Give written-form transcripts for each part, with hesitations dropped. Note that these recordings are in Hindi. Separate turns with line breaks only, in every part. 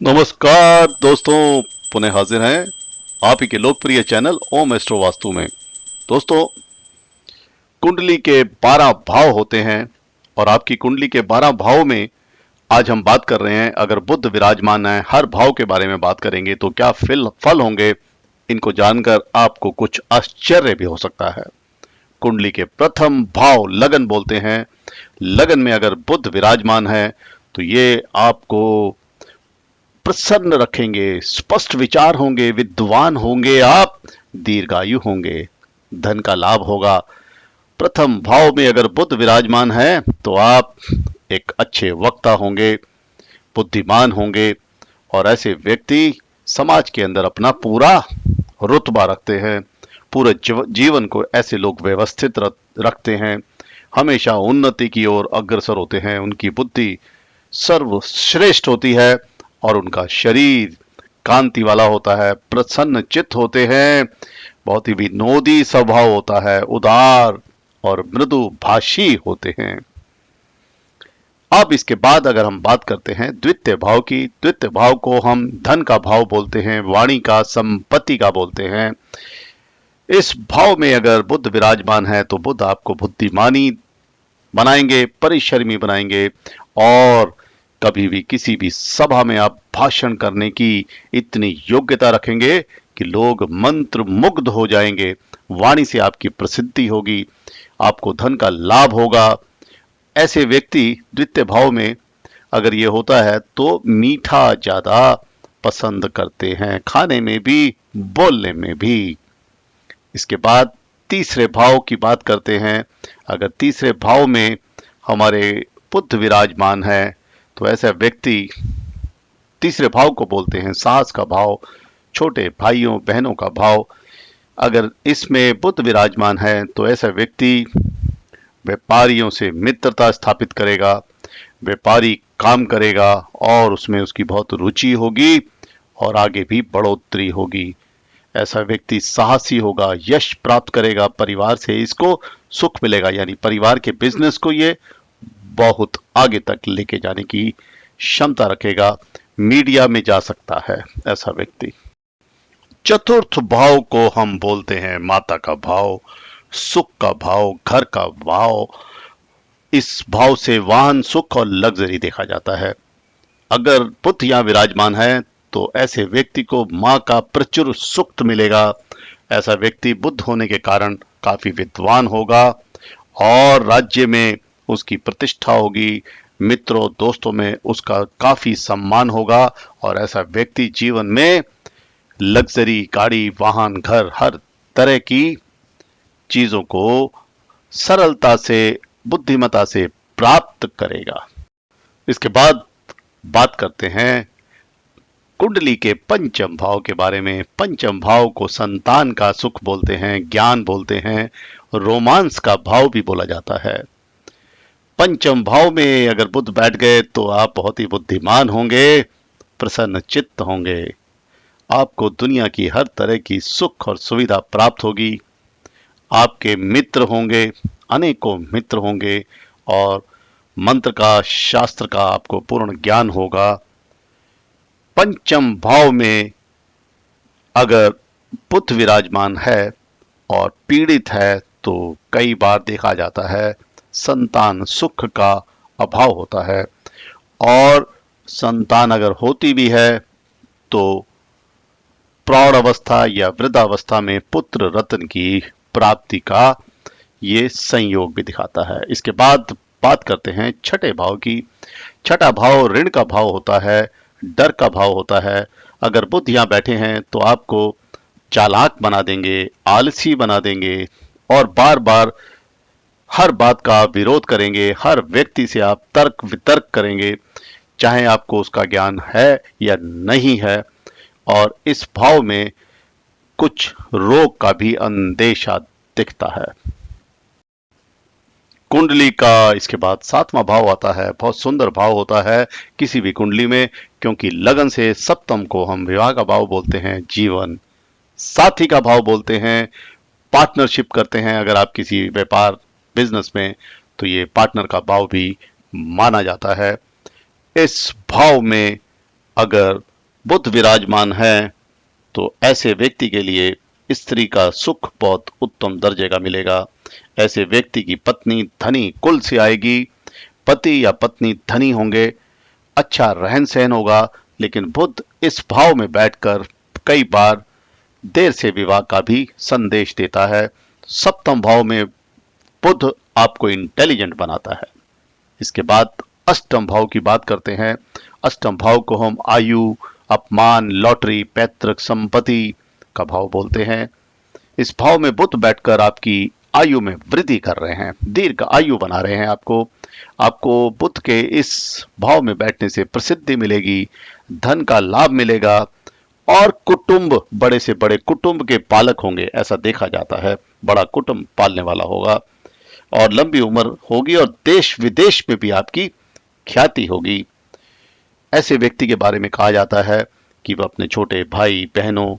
नमस्कार दोस्तों, पुनः हाजिर हैं आप ही के लोकप्रिय चैनल ओम एस्ट्रो वास्तु में। दोस्तों, कुंडली के 12 भाव होते हैं और आपकी कुंडली के 12 भाव में आज हम बात कर रहे हैं। अगर बुध विराजमान है, हर भाव के बारे में बात करेंगे तो क्या फल होंगे। इनको जानकर आपको कुछ आश्चर्य भी हो सकता है। कुंडली के प्रथम भाव लगन बोलते हैं। लगन में अगर बुध विराजमान है तो ये आपको प्रसन्न रखेंगे, स्पष्ट विचार होंगे, विद्वान होंगे, आप दीर्घायु होंगे, धन का लाभ होगा। प्रथम भाव में अगर बुध विराजमान है तो आप एक अच्छे वक्ता होंगे, बुद्धिमान होंगे और ऐसे व्यक्ति समाज के अंदर अपना पूरा रुतबा रखते हैं। पूरे जीवन को ऐसे लोग व्यवस्थित रखते हैं, हमेशा उन्नति की ओर अग्रसर होते हैं। उनकी बुद्धि सर्वश्रेष्ठ होती है और उनका शरीर कांति वाला होता है, प्रसन्न चित्त होते हैं, बहुत ही विनोदी स्वभाव होता है, उदार और मृदु भाषी होते हैं। अब इसके बाद अगर हम बात करते हैं द्वितीय भाव की, द्वितीय भाव को हम धन का भाव बोलते हैं, वाणी का, संपत्ति का बोलते हैं। इस भाव में अगर बुध विराजमान है तो बुध आपको बुद्धिमानी बनाएंगे, परिश्रमी बनाएंगे और कभी भी किसी भी सभा में आप भाषण करने की इतनी योग्यता रखेंगे कि लोग मंत्र मुग्ध हो जाएंगे। वाणी से आपकी प्रसिद्धि होगी, आपको धन का लाभ होगा। ऐसे व्यक्ति द्वितीय भाव में अगर ये होता है तो मीठा ज्यादा पसंद करते हैं, खाने में भी, बोलने में भी। इसके बाद तीसरे भाव की बात करते हैं। अगर तीसरे भाव में हमारे बुध विराजमान है तो ऐसा व्यक्ति, तीसरे भाव को बोलते हैं साहस का भाव, छोटे भाइयों बहनों का भाव। अगर इसमें बुध विराजमान है तो ऐसा व्यक्ति व्यापारियों से मित्रता स्थापित करेगा, व्यापारी काम करेगा और उसमें उसकी बहुत रुचि होगी और आगे भी बढ़ोतरी होगी। ऐसा व्यक्ति साहसी होगा, यश प्राप्त करेगा, परिवार से इसको सुख मिलेगा, यानी परिवार के बिजनेस को ये बहुत आगे तक लेके जाने की क्षमता रखेगा, मीडिया में जा सकता है ऐसा व्यक्ति। चतुर्थ भाव को हम बोलते हैं माता का भाव, सुख का भाव, घर का भाव। इस भाव से वाहन, सुख और लग्जरी देखा जाता है। अगर बुध यहां विराजमान है तो ऐसे व्यक्ति को मां का प्रचुर सुख मिलेगा। ऐसा व्यक्ति बुध होने के कारण काफी विद्वान होगा और राज्य में उसकी प्रतिष्ठा होगी, मित्रों दोस्तों में उसका काफी सम्मान होगा और ऐसा व्यक्ति जीवन में लग्जरी, गाड़ी, वाहन, घर, हर तरह की चीजों को सरलता से, बुद्धिमता से प्राप्त करेगा। इसके बाद बात करते हैं कुंडली के पंचम भाव के बारे में। पंचम भाव को संतान का सुख बोलते हैं, ज्ञान बोलते हैं, रोमांस का भाव भी बोला जाता है। पंचम भाव में अगर बुध बैठ गए तो आप बहुत ही बुद्धिमान होंगे, प्रसन्न चित्त होंगे, आपको दुनिया की हर तरह की सुख और सुविधा प्राप्त होगी। आपके मित्र होंगे, अनेकों मित्र होंगे और मंत्र का, शास्त्र का आपको पूर्ण ज्ञान होगा। पंचम भाव में अगर बुध विराजमान है और पीड़ित है तो कई बार देखा जाता है संतान सुख का अभाव होता है और संतान अगर होती भी है तो प्रौढ़ अवस्था या वृद्धावस्था में पुत्र रत्न की प्राप्ति का ये संयोग भी दिखाता है। इसके बाद बात करते हैं छठे भाव की। छठा भाव ऋण का भाव होता है, डर का भाव होता है। अगर बुध यहां बैठे हैं तो आपको चालाक बना देंगे, आलसी बना देंगे और बार बार हर बात का विरोध करेंगे, हर व्यक्ति से आप तर्क वितर्क करेंगे, चाहे आपको उसका ज्ञान है या नहीं है। और इस भाव में कुछ रोग का भी अंदेशा दिखता है। कुंडली का इसके बाद सातवां भाव आता है। बहुत सुंदर भाव होता है किसी भी कुंडली में, क्योंकि लगन से सप्तम को हम विवाह का भाव बोलते हैं, जीवन साथी का भाव बोलते हैं, पार्टनरशिप करते हैं। अगर आप किसी व्यापार बिजनेस में तो ये पार्टनर का भाव भी माना जाता है। इस भाव में अगर बुध विराजमान है तो ऐसे व्यक्ति के लिए स्त्री का सुख बहुत उत्तम दर्जे का मिलेगा। ऐसे व्यक्ति की पत्नी धनी कुल से आएगी, पति या पत्नी धनी होंगे, अच्छा रहन सहन होगा। लेकिन बुध इस भाव में बैठकर कई बार देर से विवाह का भी संदेश देता है। सप्तम भाव में बुध आपको इंटेलिजेंट बनाता है। इसके बाद अष्टम भाव की बात करते हैं। अष्टम भाव को हम आयु, अपमान, लॉटरी, पैतृक संपत्ति का भाव बोलते हैं। इस भाव में बुध बैठकर आपकी आयु में वृद्धि कर रहे हैं, दीर्घ आयु बना रहे हैं आपको बुध के इस भाव में बैठने से प्रसिद्धि मिलेगी, धन का लाभ मिलेगा और कुटुंब, बड़े से बड़े कुटुंब के पालक होंगे, ऐसा देखा जाता है। बड़ा कुटुंब पालने वाला होगा और लंबी उम्र होगी और देश विदेश में भी आपकी ख्याति होगी। ऐसे व्यक्ति के बारे में कहा जाता है कि वह अपने छोटे भाई बहनों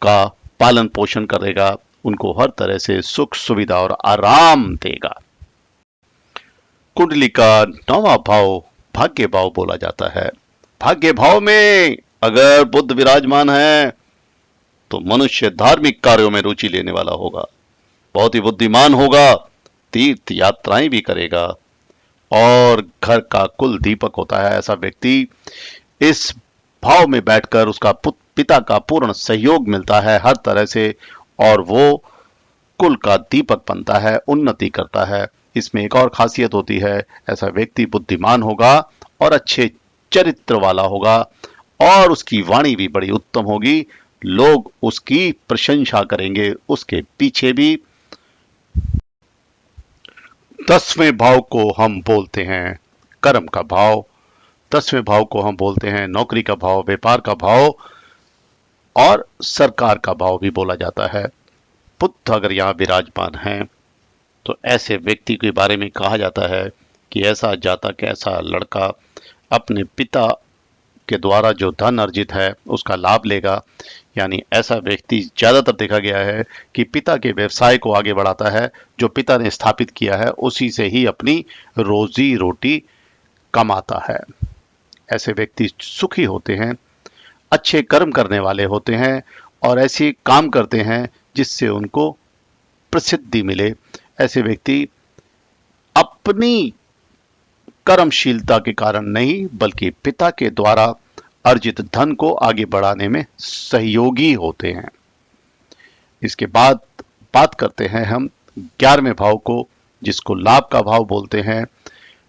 का पालन पोषण करेगा, उनको हर तरह से सुख सुविधा और आराम देगा। कुंडली का 9वां भाव भाग्य भाव बोला जाता है। भाग्य भाव में अगर बुध विराजमान है तो मनुष्य धार्मिक कार्यों में रुचि लेने वाला होगा, बहुत ही बुद्धिमान होगा, तीर्थ यात्राएं भी करेगा और घर का कुल दीपक होता है। ऐसा व्यक्ति इस भाव में बैठकर उसका पिता का पूर्ण सहयोग मिलता है हर तरह से और वो कुल का दीपक बनता है, उन्नति करता है। इसमें एक और खासियत होती है, ऐसा व्यक्ति बुद्धिमान होगा और अच्छे चरित्र वाला होगा और उसकी वाणी भी बड़ी उत्तम होगी, लोग उसकी प्रशंसा करेंगे उसके पीछे भी। 10वें भाव को हम बोलते हैं कर्म का भाव। 10वें भाव को हम बोलते हैं नौकरी का भाव, व्यापार का भाव और सरकार का भाव भी बोला जाता है। बुध अगर यहाँ विराजमान है तो ऐसे व्यक्ति के बारे में कहा जाता है कि ऐसा जातक, ऐसा लड़का अपने पिता के द्वारा जो धन अर्जित है उसका लाभ लेगा। यानी ऐसा व्यक्ति ज्यादातर देखा गया है कि पिता के व्यवसाय को आगे बढ़ाता है, जो पिता ने स्थापित किया है उसी से ही अपनी रोजी रोटी कमाता है। ऐसे व्यक्ति सुखी होते हैं, अच्छे कर्म करने वाले होते हैं और ऐसे काम करते हैं जिससे उनको प्रसिद्धि मिले। ऐसे व्यक्ति अपनी कर्मशीलता के कारण नहीं बल्कि पिता के द्वारा अर्जित धन को आगे बढ़ाने में सहयोगी होते हैं। इसके बाद बात करते हैं हम 11वें भाव को, जिसको लाभ का भाव बोलते हैं।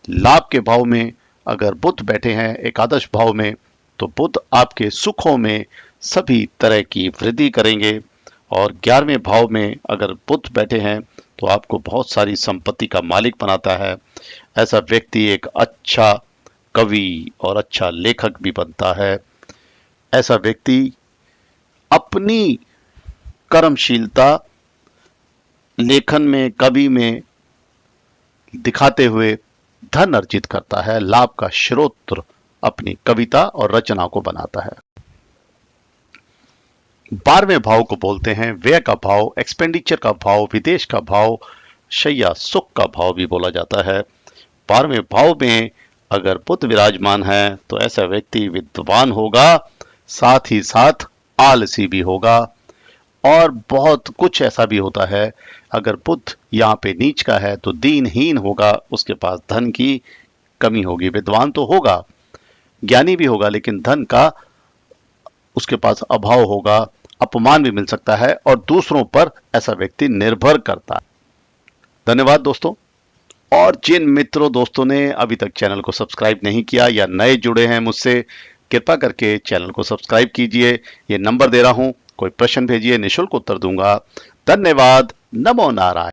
लाभ के भाव में अगर बुध बैठे हैं एकादश भाव में तो बुध आपके सुखों में सभी तरह की वृद्धि करेंगे और 11वें भाव में अगर बुध बैठे हैं तो आपको बहुत सारी संपत्ति का मालिक बनाता है। ऐसा व्यक्ति एक अच्छा कवि और अच्छा लेखक भी बनता है। ऐसा व्यक्ति अपनी कर्मशीलता लेखन में, कवि में दिखाते हुए धन अर्जित करता है, लाभ का स्रोत अपनी कविता और रचना को बनाता है। 12वें भाव को बोलते हैं व्यय का भाव, एक्सपेंडिचर का भाव, विदेश का भाव, शैया सुख का भाव भी बोला जाता है। 12वें भाव में अगर बुध विराजमान है तो ऐसा व्यक्ति विद्वान होगा, साथ ही साथ आलसी भी होगा और बहुत कुछ ऐसा भी होता है। अगर बुध यहाँ पे नीच का है तो दीनहीन होगा, उसके पास धन की कमी होगी। विद्वान तो होगा, ज्ञानी भी होगा, लेकिन धन का उसके पास अभाव होगा, अपमान भी मिल सकता है और दूसरों पर ऐसा व्यक्ति निर्भर करता है। धन्यवाद दोस्तों। और जिन मित्रों दोस्तों ने अभी तक चैनल को सब्सक्राइब नहीं किया या नए जुड़े हैं मुझसे, कृपा करके चैनल को सब्सक्राइब कीजिए। ये नंबर दे रहा हूं, कोई प्रश्न भेजिए, निःशुल्क उत्तर दूंगा। धन्यवाद। नमो नारायण।